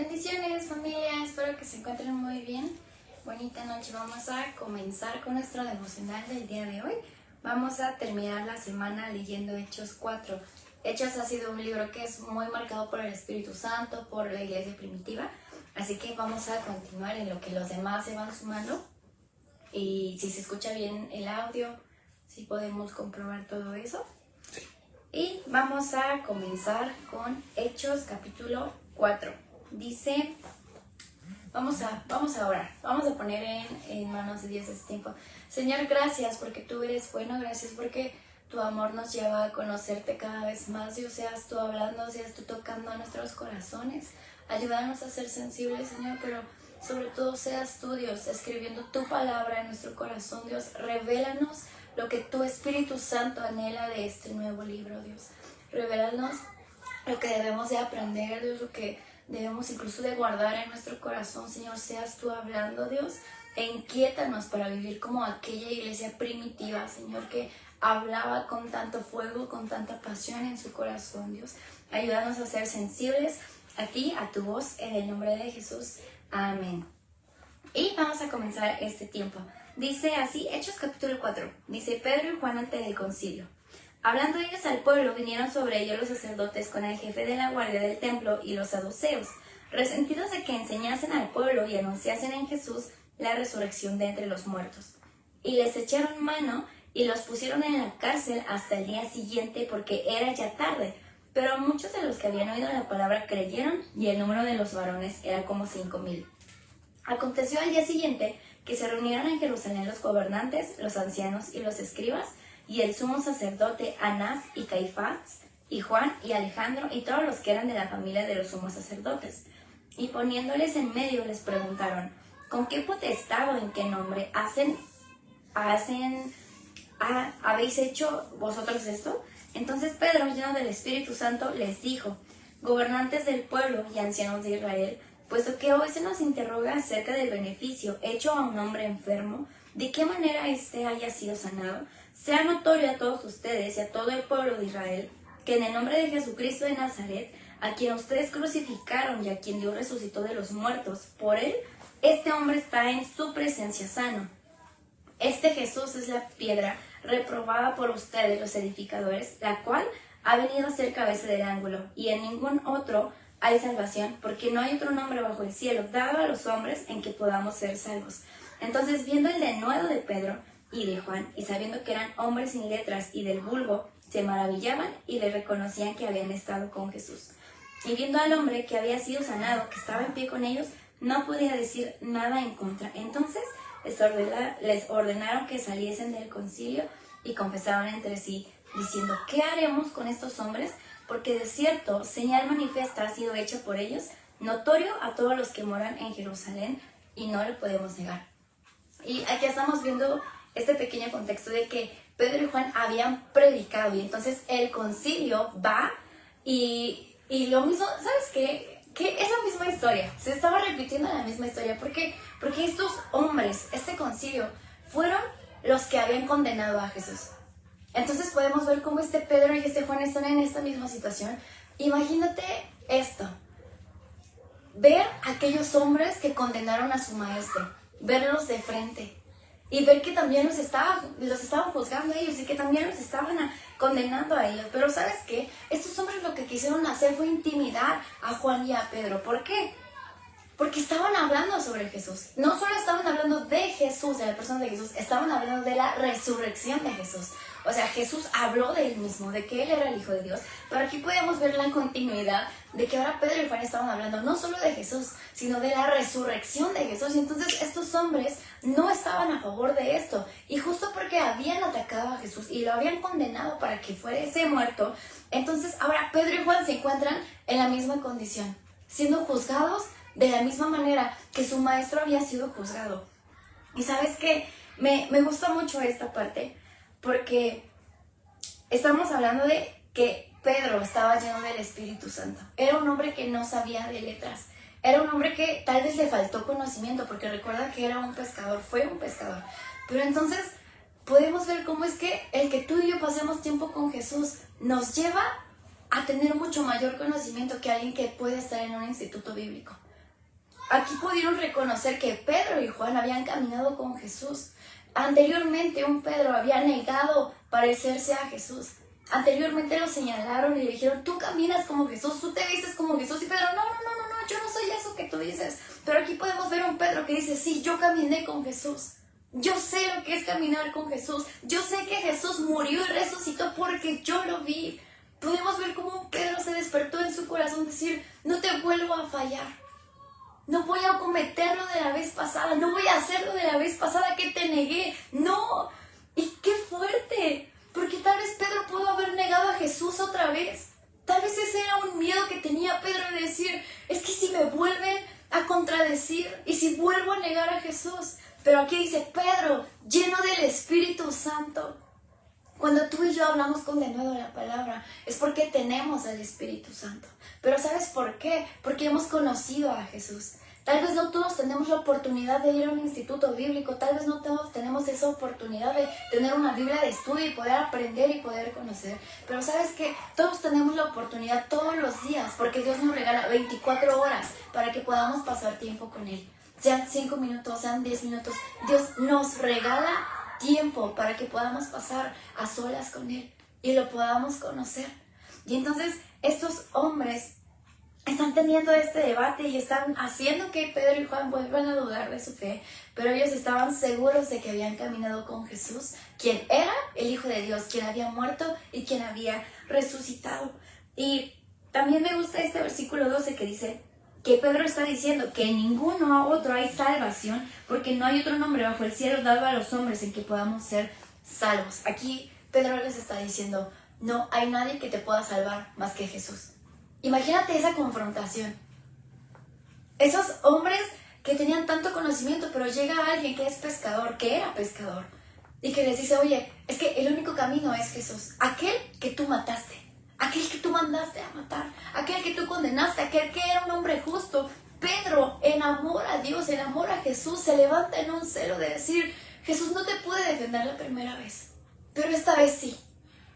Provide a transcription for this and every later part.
Bendiciones familia, espero que se encuentren muy bien. Bonita noche, vamos a comenzar con nuestro devocional del día de hoy. Vamos a terminar la semana leyendo Hechos 4. Hechos ha sido un libro que es muy marcado por el Espíritu Santo, por la iglesia primitiva. Así que vamos a continuar en lo que los demás se van sumando. Y si se escucha bien el audio, si podemos comprobar todo eso. Y vamos a comenzar con Hechos capítulo 4. Dice, vamos a orar, vamos a poner en manos de Dios este tiempo. Señor, gracias porque tú eres bueno, gracias porque tu amor nos lleva a conocerte cada vez más. Dios, seas tú hablando, seas tú tocando a nuestros corazones. Ayúdanos a ser sensibles, Señor, pero sobre todo seas tú, Dios, escribiendo tu palabra en nuestro corazón. Dios, revélanos lo que tu Espíritu Santo anhela de este nuevo libro, Dios. Revélanos lo que debemos de aprender, Dios, lo que debemos incluso de guardar en nuestro corazón. Señor, seas tú hablando, Dios, e inquiétanos para vivir como aquella iglesia primitiva, Señor, que hablaba con tanto fuego, con tanta pasión en su corazón, Dios. Ayúdanos a ser sensibles a ti, a tu voz, en el nombre de Jesús. Amén. Y vamos a comenzar este tiempo. Dice así, Hechos capítulo 4, dice Pedro y Juan ante el concilio. Hablando ellos al pueblo, vinieron sobre ellos los sacerdotes con el jefe de la guardia del templo y los saduceos, resentidos de que enseñasen al pueblo y anunciasen en Jesús la resurrección de entre los muertos. Y les echaron mano y los pusieron en la cárcel hasta el día siguiente porque era ya tarde. Pero muchos de los que habían oído la palabra creyeron y el número de los varones era como 5,000. Aconteció al día siguiente que se reunieron en Jerusalén los gobernantes, los ancianos y los escribas, y el sumo sacerdote Anás y Caifás, y Juan y Alejandro, y todos los que eran de la familia de los sumos sacerdotes. Y poniéndoles en medio les preguntaron, ¿con qué potestad o en qué nombre habéis hecho vosotros esto? Entonces Pedro, lleno del Espíritu Santo, les dijo, gobernantes del pueblo y ancianos de Israel, puesto que hoy se nos interroga acerca del beneficio hecho a un hombre enfermo, de qué manera éste haya sido sanado, sea notorio a todos ustedes y a todo el pueblo de Israel, que en el nombre de Jesucristo de Nazaret, a quien ustedes crucificaron y a quien Dios resucitó de los muertos, por él, este hombre está en su presencia sano. Este Jesús es la piedra reprobada por ustedes los edificadores, la cual ha venido a ser cabeza del ángulo, y en ningún otro hay salvación, porque no hay otro nombre bajo el cielo dado a los hombres en que podamos ser salvos. Entonces, viendo el denuedo de Pedro y de Juan, y sabiendo que eran hombres sin letras y del vulgo, se maravillaban y le reconocían que habían estado con Jesús. Y viendo al hombre que había sido sanado, que estaba en pie con ellos, no podía decir nada en contra. Entonces les ordenaron que saliesen del concilio y confesaban entre sí, diciendo, ¿qué haremos con estos hombres? Porque de cierto, señal manifiesta ha sido hecha por ellos, notorio a todos los que moran en Jerusalén, y no lo podemos negar. Y aquí estamos viendo este pequeño contexto de que Pedro y Juan habían predicado, y entonces el concilio va y lo mismo, ¿sabes qué? Que es la misma historia, se estaba repitiendo la misma historia. ¿Por qué? Porque estos hombres, este concilio, fueron los que habían condenado a Jesús. Entonces podemos ver cómo este Pedro y este Juan están en esta misma situación. Imagínate esto, ver a aquellos hombres que condenaron a su maestro, verlos de frente y ver que también los estaban juzgando a ellos y que también los estaban condenando a ellos. Pero ¿sabes qué? Estos hombres lo que quisieron hacer fue intimidar a Juan y a Pedro. ¿Por qué? Porque estaban hablando sobre Jesús. No solo estaban hablando de Jesús, de la persona de Jesús, estaban hablando de la resurrección de Jesús. O sea, Jesús habló de él mismo, de que él era el Hijo de Dios. Pero aquí podemos ver la continuidad de que ahora Pedro y Juan estaban hablando no solo de Jesús, sino de la resurrección de Jesús. Y entonces estos hombres no estaban a favor de esto. Y justo porque habían atacado a Jesús y lo habían condenado para que fuese muerto, entonces ahora Pedro y Juan se encuentran en la misma condición, siendo juzgados de la misma manera que su maestro había sido juzgado. Y ¿sabes qué? Me gusta mucho esta parte, porque estamos hablando de que Pedro estaba lleno del Espíritu Santo. Era un hombre que no sabía de letras. Era un hombre que tal vez le faltó conocimiento, porque recuerda que era un pescador, fue un pescador. Pero entonces podemos ver cómo es que el que tú y yo pasemos tiempo con Jesús nos lleva a tener mucho mayor conocimiento que alguien que puede estar en un instituto bíblico. aquí pudieron reconocer que Pedro y Juan habían caminado con Jesús. Anteriormente un Pedro había negado parecerse a Jesús. Anteriormente lo señalaron y le dijeron, tú caminas como Jesús, tú te vistes como Jesús. Y Pedro, no, yo no soy eso que tú dices. Pero aquí podemos ver a un Pedro que dice, sí, yo caminé con Jesús. Yo sé lo que es caminar con Jesús. Yo sé que Jesús murió y resucitó porque yo lo vi. Podemos ver cómo un Pedro se despertó en su corazón, decir, no te vuelvo a fallar. No voy a cometerlo de la vez pasada. No voy a hacerlo de la vez pasada que te negué. No. Y qué fuerte. Porque tal vez Pedro pudo haber negado a Jesús otra vez. Tal vez ese era un miedo que tenía Pedro de decir, es que si me vuelven a contradecir y si vuelvo a negar a Jesús. Pero aquí dice, Pedro, lleno del Espíritu Santo. Cuando tú y yo hablamos con denuedo la palabra, es porque tenemos al Espíritu Santo. Pero ¿sabes por qué? Porque hemos conocido a Jesús. Tal vez no todos tenemos la oportunidad de ir a un instituto bíblico, tal vez no todos tenemos esa oportunidad de tener una Biblia de estudio y poder aprender y poder conocer. Pero ¿sabes qué? Todos tenemos la oportunidad todos los días, porque Dios nos regala 24 horas para que podamos pasar tiempo con Él. Sean 5 minutos, sean 10 minutos, Dios nos regala tiempo para que podamos pasar a solas con Él y lo podamos conocer. Y entonces estos hombres están teniendo este debate y están haciendo que Pedro y Juan vuelvan a dudar de su fe, pero ellos estaban seguros de que habían caminado con Jesús, quien era el Hijo de Dios, quien había muerto y quien había resucitado. Y también me gusta este versículo 12 que dice que Pedro está diciendo que en ninguno otro hay salvación, porque no hay otro nombre bajo el cielo dado a los hombres en que podamos ser salvos. Aquí Pedro les está diciendo, no hay nadie que te pueda salvar más que Jesús. Imagínate esa confrontación. Esos hombres que tenían tanto conocimiento, pero llega alguien que es pescador, que era pescador, y que les dice, oye, es que el único camino es Jesús, aquel que tú mataste, aquel que tú mandaste a matar, aquel que tú condenaste, aquel que era un hombre justo. Pedro, en amor a Dios, en amor a Jesús, se levanta en un celo de decir, Jesús, no te pude defender la primera vez, pero esta vez sí.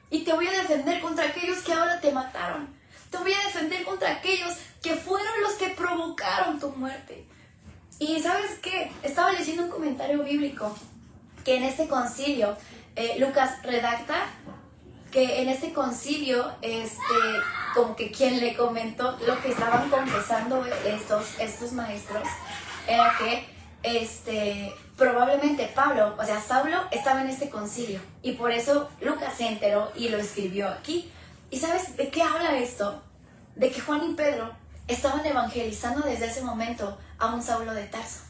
Y te voy a defender contra aquellos que ahora te mataron. Te voy a defender contra aquellos que fueron los que provocaron tu muerte. Y ¿sabes qué? Estaba leyendo un comentario bíblico que en este concilio, Lucas redacta que en este concilio, como que quien le comentó lo que estaban confesando estos maestros, era que probablemente Pablo, o sea, Saulo estaba en este concilio y por eso Lucas se enteró y lo escribió aquí. ¿Y sabes de qué habla esto? De que Juan y Pedro estaban evangelizando desde ese momento a un Saulo de Tarso.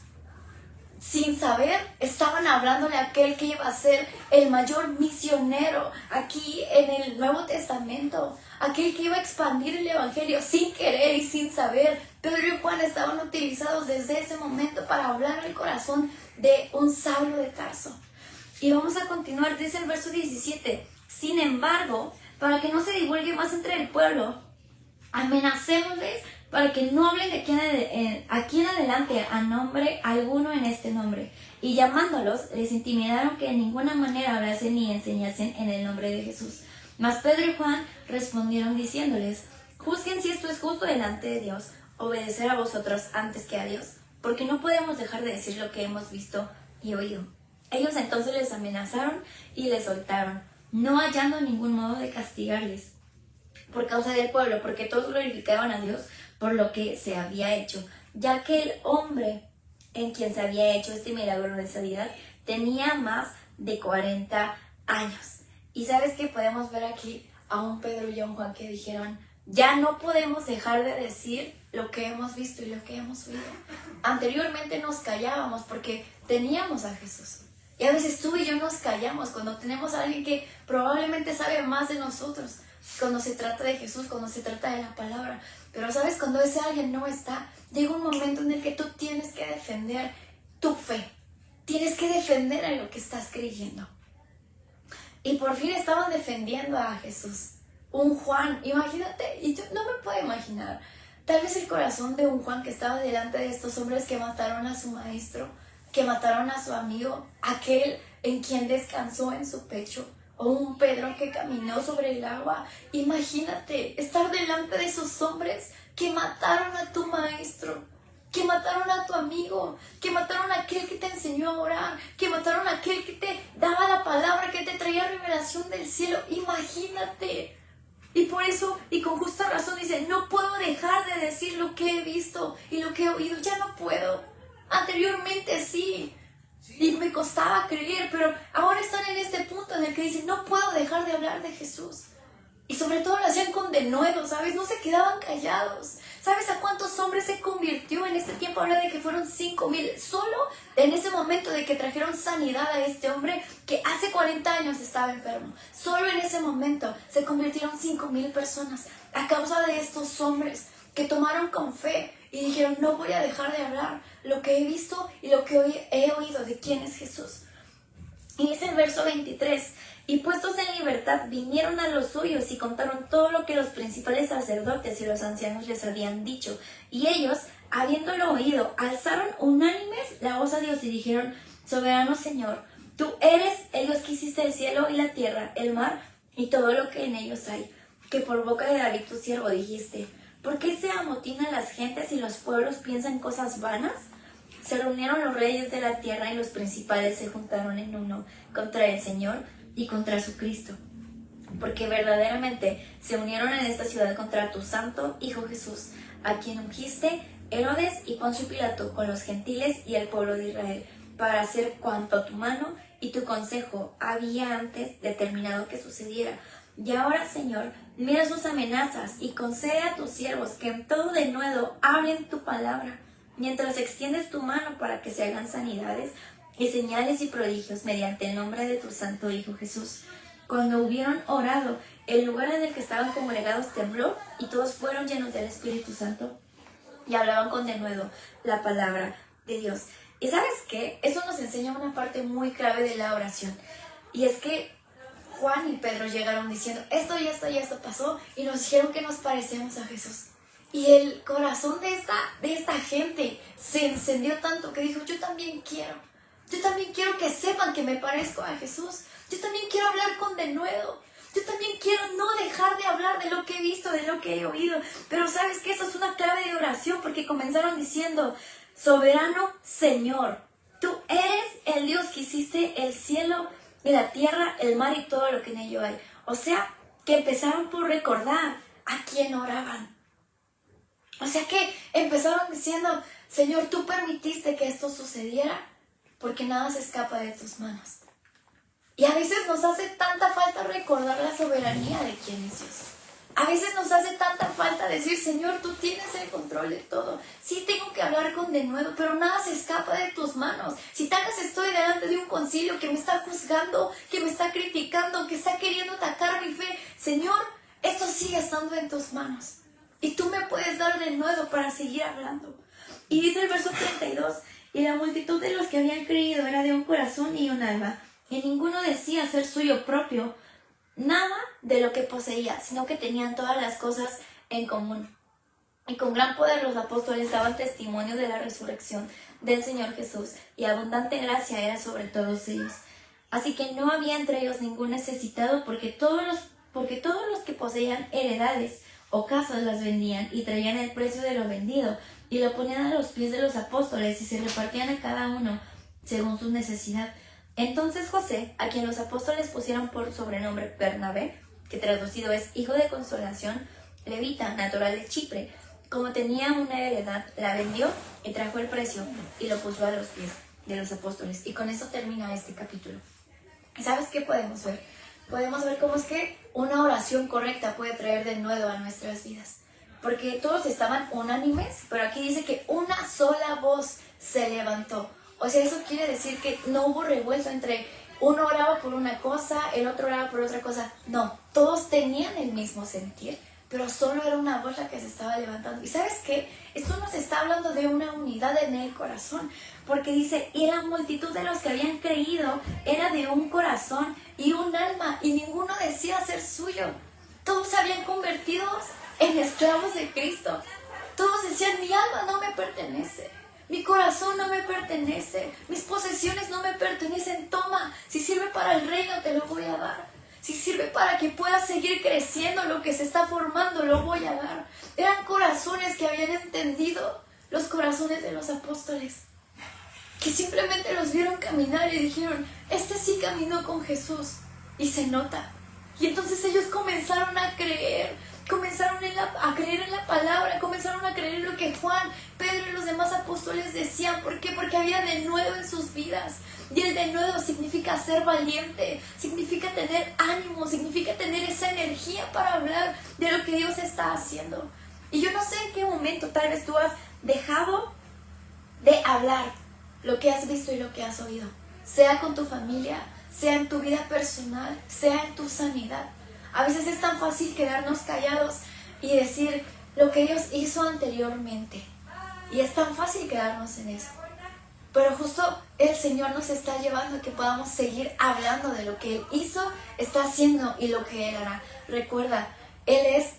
Sin saber, estaban hablándole a aquel que iba a ser el mayor misionero aquí en el Nuevo Testamento, aquel que iba a expandir el evangelio sin querer y sin saber. Pedro y Juan estaban utilizados desde ese momento para hablar al corazón de un Saulo de Tarso. Y vamos a continuar, dice el verso 17, sin embargo, para que no se divulgue más entre el pueblo, amenacémosles para que no hablen de aquí en adelante a nombre alguno en este nombre. Y llamándolos, les intimidaron que de ninguna manera hablasen ni enseñasen en el nombre de Jesús. Mas Pedro y Juan respondieron diciéndoles, juzguen si esto es justo delante de Dios, obedecer a vosotros antes que a Dios, porque no podemos dejar de decir lo que hemos visto y oído. Ellos entonces les amenazaron y les soltaron, no hallando ningún modo de castigarles por causa del pueblo, porque todos glorificaban a Dios por lo que se había hecho, ya que el hombre en quien se había hecho este milagro de sanidad tenía más de 40 años. Y sabes que podemos ver aquí a un Pedro y a un Juan que dijeron, ya no podemos dejar de decir lo que hemos visto y lo que hemos oído. Anteriormente nos callábamos porque teníamos a Jesús. Y a veces tú y yo nos callamos cuando tenemos a alguien que probablemente sabe más de nosotros, cuando se trata de Jesús, cuando se trata de la palabra. Pero sabes, cuando ese alguien no está, llega un momento en el que tú tienes que defender tu fe. Tienes que defender en lo que estás creyendo. Y por fin estaban defendiendo a Jesús. Un Juan, imagínate, y yo no me puedo imaginar, tal vez el corazón de un Juan que estaba delante de estos hombres que mataron a su maestro, que mataron a su amigo, aquel en quien descansó en su pecho, o un Pedro que caminó sobre el agua. Imagínate estar delante de esos hombres que mataron a tu maestro, que mataron a tu amigo, que mataron a aquel que te enseñó a orar, que mataron a aquel que te daba la palabra, que te traía revelación del cielo. Imagínate. Y por eso, y con justa razón, dice, no puedo dejar de decir lo que he visto y lo que he oído. Ya no puedo. Anteriormente sí. Y me costaba creer, pero ahora están en este punto en el que dicen, no puedo dejar de hablar de Jesús. Y sobre todo lo hacían con denuedo, ¿sabes? No se quedaban callados. ¿Sabes a cuántos hombres se convirtió en este tiempo? Habla de que fueron 5,000. Solo en ese momento de que trajeron sanidad a este hombre que hace 40 años estaba enfermo. Solo en ese momento se convirtieron 5,000 personas a causa de estos hombres que tomaron con fe y dijeron, no voy a dejar de hablar lo que he visto y lo que he oído de quién es Jesús. Y dice el verso 23, y puestos en libertad vinieron a los suyos y contaron todo lo que los principales sacerdotes y los ancianos les habían dicho. Y ellos, habiéndolo oído, alzaron unánimes la voz a Dios y dijeron, soberano Señor, tú eres el Dios que hiciste el cielo y la tierra, el mar y todo lo que en ellos hay, que por boca de David tu siervo dijiste, ¿por qué se amotinan las gentes y los pueblos piensan cosas vanas? Se reunieron los reyes de la tierra y los principales se juntaron en uno contra el Señor y contra su Cristo, porque verdaderamente se unieron en esta ciudad contra tu santo Hijo Jesús, a quien ungiste Herodes y Poncio Pilato con los gentiles y el pueblo de Israel, para hacer cuanto tu mano y tu consejo había antes determinado que sucediera. Y ahora, Señor, mira sus amenazas y concede a tus siervos que en todo denuedo hablen tu palabra, mientras extiendes tu mano para que se hagan sanidades y señales y prodigios mediante el nombre de tu santo Hijo Jesús. Cuando hubieron orado, el lugar en el que estaban congregados tembló y todos fueron llenos del Espíritu Santo y hablaban con denuedo la palabra de Dios. ¿Y sabes qué? Eso nos enseña una parte muy clave de la oración. Y es que Juan y Pedro llegaron diciendo, esto y esto y esto pasó, y nos dijeron que nos parecemos a Jesús. Y el corazón de esta gente se encendió tanto que dijo, yo también quiero que sepan que me parezco a Jesús. Yo también quiero hablar con denuedo. Yo también quiero no dejar de hablar de lo que he visto, de lo que he oído. Pero sabes que eso es una clave de oración, porque comenzaron diciendo, soberano Señor, tú eres el Dios que hiciste el cielo y la tierra, el mar y todo lo que en ello hay. O sea, que empezaron por recordar a quién oraban. O sea que empezaron diciendo, Señor, tú permitiste que esto sucediera porque nada se escapa de tus manos. Y a veces nos hace tanta falta recordar la soberanía de quién es Dios. A veces nos hace tanta falta decir, Señor, tú tienes el control de todo. Sí tengo que hablar con denuedo, pero nada se escapa de tus manos. Si tal vez estoy delante de un concilio que me está juzgando, que me está criticando, que está queriendo atacar mi fe, Señor, esto sigue estando en tus manos. Y tú me puedes dar denuedo para seguir hablando. Y dice el verso 32, y la multitud de los que habían creído era de un corazón y un alma, y ninguno decía ser suyo propio nada de lo que poseía, sino que tenían todas las cosas en común. Y con gran poder los apóstoles daban testimonio de la resurrección del Señor Jesús, y abundante gracia era sobre todos ellos. Así que no había entre ellos ningún necesitado, porque todos los que poseían heredades o casas las vendían y traían el precio de lo vendido y lo ponían a los pies de los apóstoles y se repartían a cada uno según su necesidad. Entonces José, a quien los apóstoles pusieron por sobrenombre Bernabé, que traducido es hijo de consolación, levita, natural de Chipre, como tenía una heredad, la vendió y trajo el precio y lo puso a los pies de los apóstoles. Y con eso termina este capítulo. ¿Y sabes qué podemos ver? Podemos ver cómo es que una oración correcta puede traer denuedo a nuestras vidas. Porque todos estaban unánimes, pero aquí dice que una sola voz se levantó. O sea, eso quiere decir que no hubo revuelto entre uno oraba por una cosa, el otro oraba por otra cosa. No, todos tenían el mismo sentir, pero solo era una voz la que se estaba levantando. ¿Y sabes qué? Esto nos está hablando de una unidad en el corazón, porque dice, y la multitud de los que habían creído era de un corazón y un alma, y ninguno decía ser suyo. Todos se habían convertido en esclavos de Cristo. Todos decían, mi alma no me pertenece. Mi corazón no me pertenece, mis posesiones no me pertenecen, toma, si sirve para el reino te lo voy a dar, si sirve para que puedas seguir creciendo lo que se está formando, lo voy a dar. Eran corazones que habían entendido los corazones de los apóstoles, que simplemente los vieron caminar y dijeron, este sí caminó con Jesús, y se nota. Y entonces ellos comenzaron a creer, a creer en la palabra, comenzaron a creer en lo que Juan, Pedro y los demás apóstoles decían. ¿Por qué? Porque había denuedo en sus vidas. Y el denuedo significa ser valiente, significa tener ánimo, significa tener esa energía para hablar de lo que Dios está haciendo. Y yo no sé en qué momento tal vez tú has dejado de hablar lo que has visto y lo que has oído, sea con tu familia, sea en tu vida personal, sea en tu sanidad. A veces es tan fácil quedarnos callados y decir lo que Dios hizo anteriormente. Y es tan fácil quedarnos en eso. Pero justo el Señor nos está llevando a que podamos seguir hablando de lo que Él hizo, está haciendo y lo que Él hará. Recuerda, Él es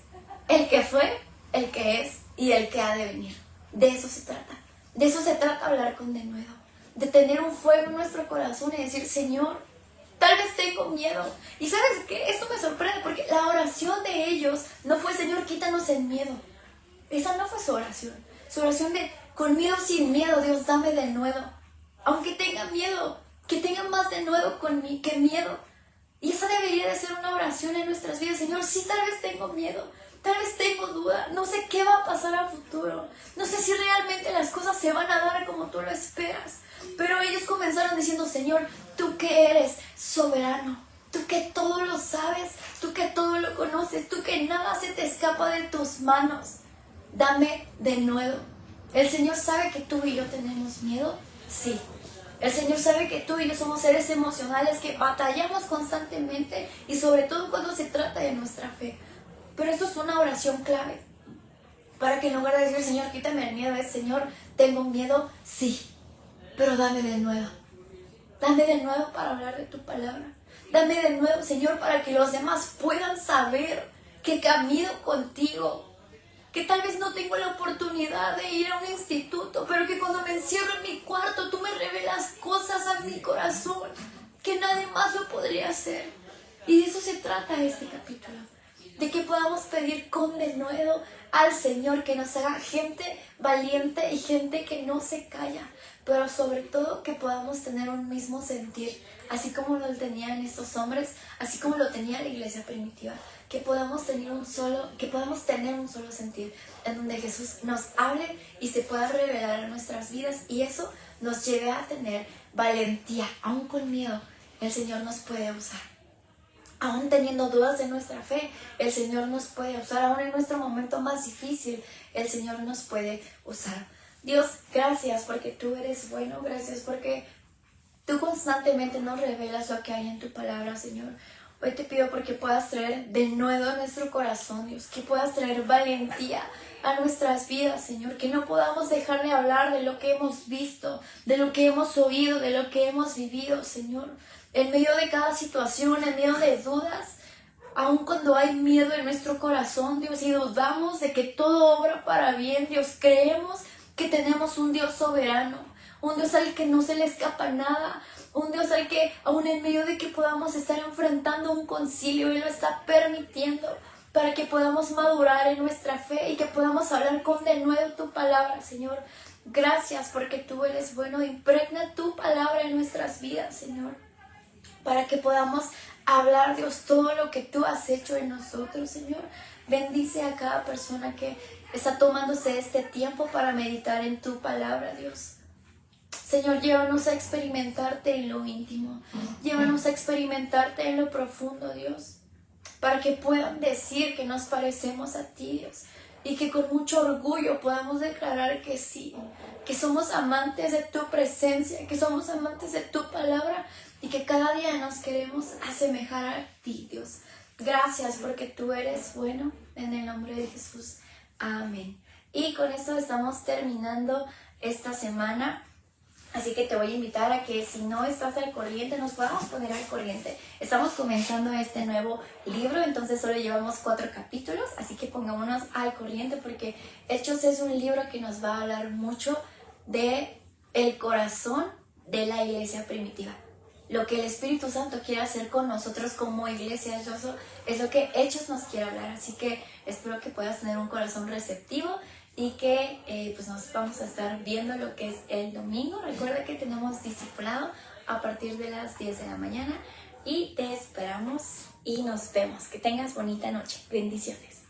el que fue, el que es y el que ha de venir. De eso se trata. De eso se trata hablar con denuedo. De tener un fuego en nuestro corazón y decir, Señor, tal vez tengo miedo. Y ¿sabes qué? Esto me sorprende porque la oración de ellos no fue, Señor, quítanos el miedo. Esa no fue su oración. Su oración de, con miedo, sin miedo, Dios, dame denuedo. Aunque tenga miedo, que tenga más denuedo con mí que miedo. Y esa debería de ser una oración en nuestras vidas. Señor, sí, tal vez tengo miedo, tal vez tengo duda, no sé qué va a pasar a futuro. No sé si realmente las cosas se van a dar como tú lo esperas. Pero ellos comenzaron diciendo, Señor, tú que eres soberano, tú que todo lo sabes, tú que todo lo conoces, tú que nada se te escapa de tus manos, dame de nuevo. ¿El Señor sabe que tú y yo tenemos miedo? Sí. El Señor sabe que tú y yo somos seres emocionales que batallamos constantemente y sobre todo cuando se trata de nuestra fe. Pero esto es una oración clave para que en lugar de decir, Señor, quítame el miedo, es, Señor, tengo miedo, sí, pero dame de nuevo. Dame de nuevo para hablar de tu palabra. Dame de nuevo, Señor, para que los demás puedan saber que camino contigo. Que tal vez no tengo la oportunidad de ir a un instituto, pero que cuando me encierro en mi cuarto, tú me revelas cosas a mi corazón que nadie más lo podría hacer. Y de eso se trata este capítulo. De que podamos pedir con denuedo al Señor que nos haga gente valiente y gente que no se calla, pero sobre todo que podamos tener un mismo sentir, así como lo tenían estos hombres, así como lo tenía la iglesia primitiva, que podamos tener un solo sentir, en donde Jesús nos hable y se pueda revelar en nuestras vidas, y eso nos lleve a tener valentía, aún con miedo. El Señor nos puede usar. Aún teniendo dudas de nuestra fe, el Señor nos puede usar. Aún en nuestro momento más difícil, el Señor nos puede usar. Dios, gracias porque tú eres bueno. Gracias porque tú constantemente nos revelas lo que hay en tu palabra, Señor. Hoy te pido porque puedas traer de nuevo a nuestro corazón, Dios. Que puedas traer valentía a nuestras vidas, Señor. Que no podamos dejar de hablar de lo que hemos visto, de lo que hemos oído, de lo que hemos vivido, Señor. En medio de cada situación, en medio de dudas, aun cuando hay miedo en nuestro corazón, Dios, y dudamos de que todo obra para bien, Dios, creemos que tenemos un Dios soberano, un Dios al que no se le escapa nada, un Dios al que, aun en medio de que podamos estar enfrentando un concilio, Él lo está permitiendo para que podamos madurar en nuestra fe y que podamos hablar con de nuevo tu palabra, Señor. Gracias porque tú eres bueno, impregna tu palabra en nuestras vidas, Señor, para que podamos hablar, Dios, todo lo que tú has hecho en nosotros, Señor. Bendice a cada persona que está tomándose este tiempo para meditar en tu palabra, Dios. Señor, llévanos a experimentarte en lo íntimo, llévanos a experimentarte en lo profundo, Dios, para que puedan decir que nos parecemos a ti, Dios, y que con mucho orgullo podamos declarar que sí, que somos amantes de tu presencia, que somos amantes de tu palabra, y que cada día nos queremos asemejar a ti, Dios. Gracias porque tú eres bueno, en el nombre de Jesús. Amén. Y con esto estamos terminando esta semana. Así que te voy a invitar a que si no estás al corriente, nos podamos poner al corriente. Estamos comenzando este nuevo libro, entonces solo llevamos 4 capítulos, así que pongámonos al corriente porque Hechos es un libro que nos va a hablar mucho de el corazón de la iglesia primitiva. Lo que el Espíritu Santo quiere hacer con nosotros como iglesia, eso es lo que Hechos nos quiere hablar. Así que espero que puedas tener un corazón receptivo y que pues nos vamos a estar viendo lo que es el domingo. Recuerda que tenemos discipulado a partir de las 10 de la mañana y te esperamos y nos vemos. Que tengas bonita noche. Bendiciones.